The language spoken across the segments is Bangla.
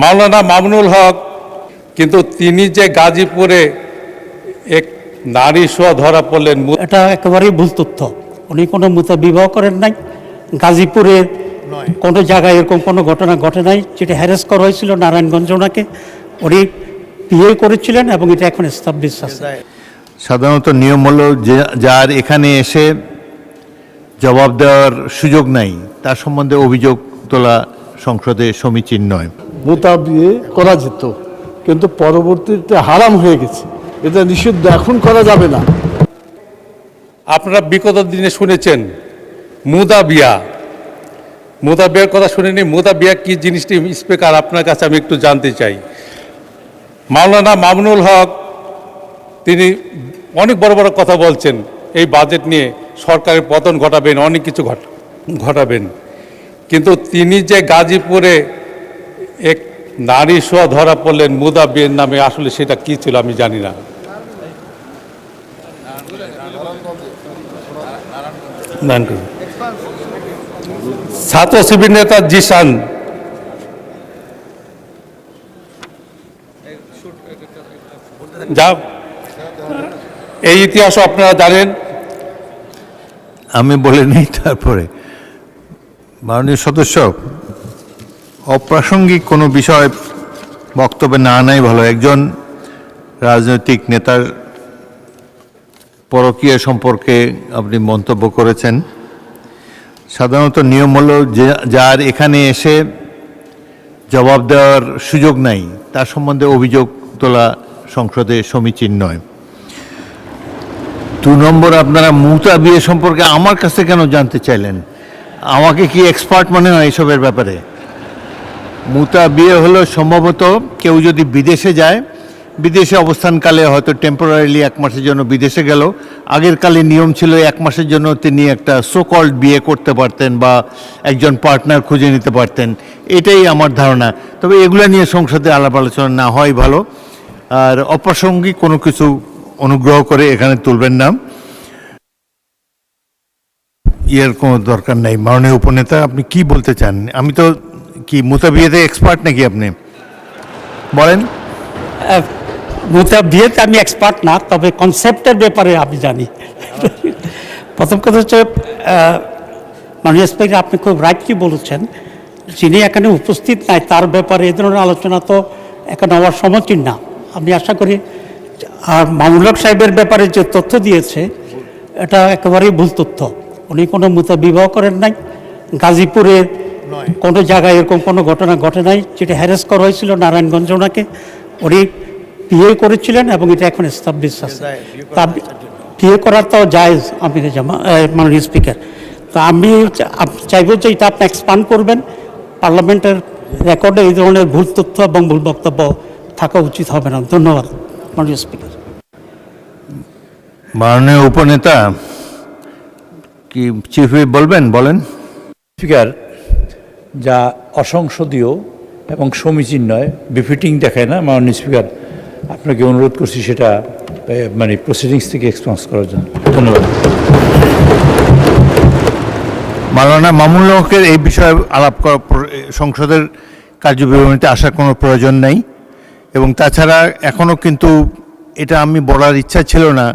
মাওলানা মামুনুল হক, কিন্তু তিনি যে গাজীপুরে এক নারী সহ ধরা পড়লেন, এটা একেবারেই ভুল তথ্য। উনি কোনো বিবাহ করেন নাই, গাজীপুরের কোনো জায়গায় এরকম কোনো ঘটনা ঘটে নাই। যেটা হ্যারেস করা হয়েছিল নারায়ণগঞ্জ, ওনাকে উনি বিয়ে করেছিলেন এবং এটা এখন এস্টাবলিশ আছে। সাধারণত নিয়ম হলো যে যার এখানে এসে জবাব দেওয়ার সুযোগ নাই তার সম্বন্ধে অভিযোগ তোলা সংসদে সমীচীন নয়। বিয়ে করা যেত, কিন্তু পরবর্তীতে হারাম হয়ে গেছে, এটা নিষিদ্ধ, এখন করা যাবে না। আপনারা বিগত দিনে শুনেছেন মুদা বিয়ার কথা শুনেনি? মুদা বিয়া কি জিনিসটি স্পিকার আপনার কাছে আমি একটু জানতে চাই। মাওলানা মামুনুল হক তিনি অনেক বড় বড় কথা বলছেন, এই বাজেট নিয়ে সরকারের পতন ঘটাবেন, অনেক কিছু ঘটাবেন, কিন্তু তিনি যে গাজীপুরে এক নারী সহ ধরা পড়লেন মুদা বিয়ের নামে, আসলে সেটা কি ছিল আমি জানি না। ছাত্র শিবির নেতা জিসান, যা এই ইতিহাস আপনারা জানেন। আমি বলে নিই তারপরে। মাননীয় সদস্য, অপ্রাসঙ্গিক কোনো বিষয় বক্তব্যে না নাই ভালো। একজন রাজনৈতিক নেতার পরকীয়া সম্পর্কে আপনি মন্তব্য করেছেন। সাধারণত নিয়ম হলো যে যার এখানে এসে জবাব দেওয়ার সুযোগ নাই তার সম্বন্ধে অভিযোগ তোলা সংসদে সমীচীন নয়। 2 নম্বর, আপনারা মুতা বিয়ে সম্পর্কে আমার কাছে কেন জানতে চাইলেন? আমাকে কি এক্সপার্ট মনে হয় এসবের ব্যাপারে? মুতা বিয়ে হলো সম্ভবত কেউ যদি বিদেশে যায়, বিদেশে অবস্থানকালে হয়তো টেম্পোরারিলি 1 মাসের জন্য বিদেশে গেল, আগের কালে নিয়ম ছিল 1 মাসের জন্য তিনি একটা সোকল্ড বিয়ে করতে পারতেন বা একজন পার্টনার খুঁজে নিতে পারতেন, এটাই আমার ধারণা। তবে এগুলো নিয়ে সংসদে আলাপ আলোচনা না হয় ভালো। আর অপ্রাসঙ্গিক কোনো কিছু অনুগ্রহ করে এখানে তুলবেন না, এর কোনো দরকার নাই। মাননীয় উপনেতা, আপনি কি বলতে চান? আমি তো কি মুতা বিয়েতে এক্সপার্ট নাকি? আপনি বলেন। মুতা বিয়েতে আমি এক্সপার্ট না, তবে কনসেপ্টের ব্যাপারে আমি জানি। প্রথম কথা হচ্ছে, মাননীয় স্পিকার আপনি খুব রাইটলি বলেছেন, যিনি এখানে উপস্থিত নাই তার ব্যাপারে এ ধরনের আলোচনা তো এখানে হওয়ার সমীচীন না। আমি আশা করি, আর মামুনুল হক সাহেবের ব্যাপারে যে তথ্য দিয়েছে এটা একেবারেই ভুল তথ্য। উনি কোনো বিবাহ করেন নাই, গাজীপুরের কোনো জায়গায় এরকম কোনো ঘটনা ঘটে নাই। যেটা হ্যারেস করা হয়েছিল নারায়ণগঞ্জ, ওনাকে উনি বিয়ে করেছিলেন এবং এটা এখন এস্টাবলিশ আছে। তা বিয়ে করার তো জায়েজ আমিরে জামা, মাননীয় স্পিকার। তো আমি চাইব যে এটা আপনি এক্সপান্ড করবেন। পার্লামেন্টের রেকর্ডে এই ধরনের ভুল তথ্য এবং ভুল বক্তব্য থাকা উচিত হবে না। ধন্যবাদ মাননীয় স্পিকার। মাননীয় উপনেতা কি চিফ হুইপ বলবেন? বলেন। স্পিকার, যা অসংসদীয় এবং সমীচীন নয়, বিফিটিং দেখায় না। মাননীয় স্পিকার, আপনাকে অনুরোধ করছি সেটা মানে প্রসিডিংস থেকে এক্সপান্স করার জন্য। ধন্যবাদ। মাওলানা মামুনুল হকের এই বিষয়ে আলাপ করা সংসদের কার্যবিবরণীতে আসার কোনো প্রয়োজন নাই। এবং তাছাড়া এখনও কিন্তু এটা আমি বলার ইচ্ছা ছিল না,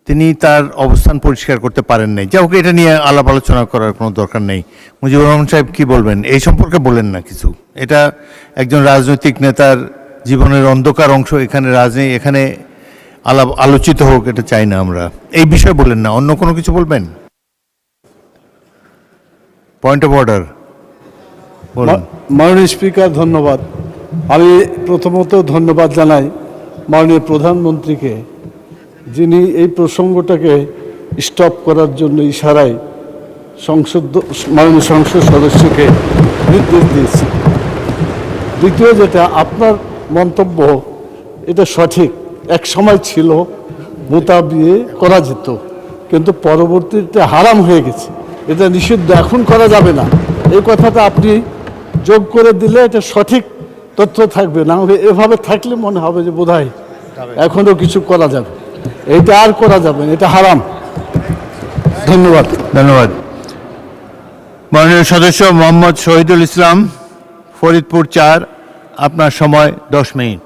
তিনি তার অবস্থান পরিষ্কার করতে পারেন নাই। যাই হোক, এটা নিয়ে আলাপ আলোচনা করার কোনো দরকার নেই। মুজিবুর রহমান সাহেব কি বলবেন এই সম্পর্কে? বলেন না কিছু। এটা একজন রাজনৈতিক নেতার জীবনের অন্ধকার অংশ, এখানে এখানে আলোচিত হোক, এটা চাই না আমরা। এই বিষয়ে বলেন না, অন্য কোনো কিছু বলবেন? Point of order. মাননীয় স্পিকার, ধন্যবাদ। আমি প্রথমত ধন্যবাদ জানাই মাননীয় প্রধানমন্ত্রীকে, যিনি এই প্রসঙ্গটাকে স্টপ করার জন্য ইশারায় মাননীয় সংসদ সদস্যকে নির্দেশ দিয়েছে। দ্বিতীয় যেটা, আপনার মন্তব্য এটা সঠিক। এক সময় ছিল মুতা বিয়ে করা যেত, কিন্তু পরবর্তীতে হারাম হয়ে গেছে, এটা নিষিদ্ধ, এখন করা যাবে না। এই কথাটা আপনি যোগ করে দিলে এটা সঠিক তথ্য থাকবে। না হলে এভাবে থাকলে মনে হবে যে বোধহয় এখনও কিছু করা যাবে। এটা আর করা যাবে না, এটা হারাম। ধন্যবাদ। ধন্যবাদ। মাননীয় সদস্য মোহাম্মদ শহীদুল ইসলাম ফরিদপুর 4, আপনার সময় 10 মিনিট।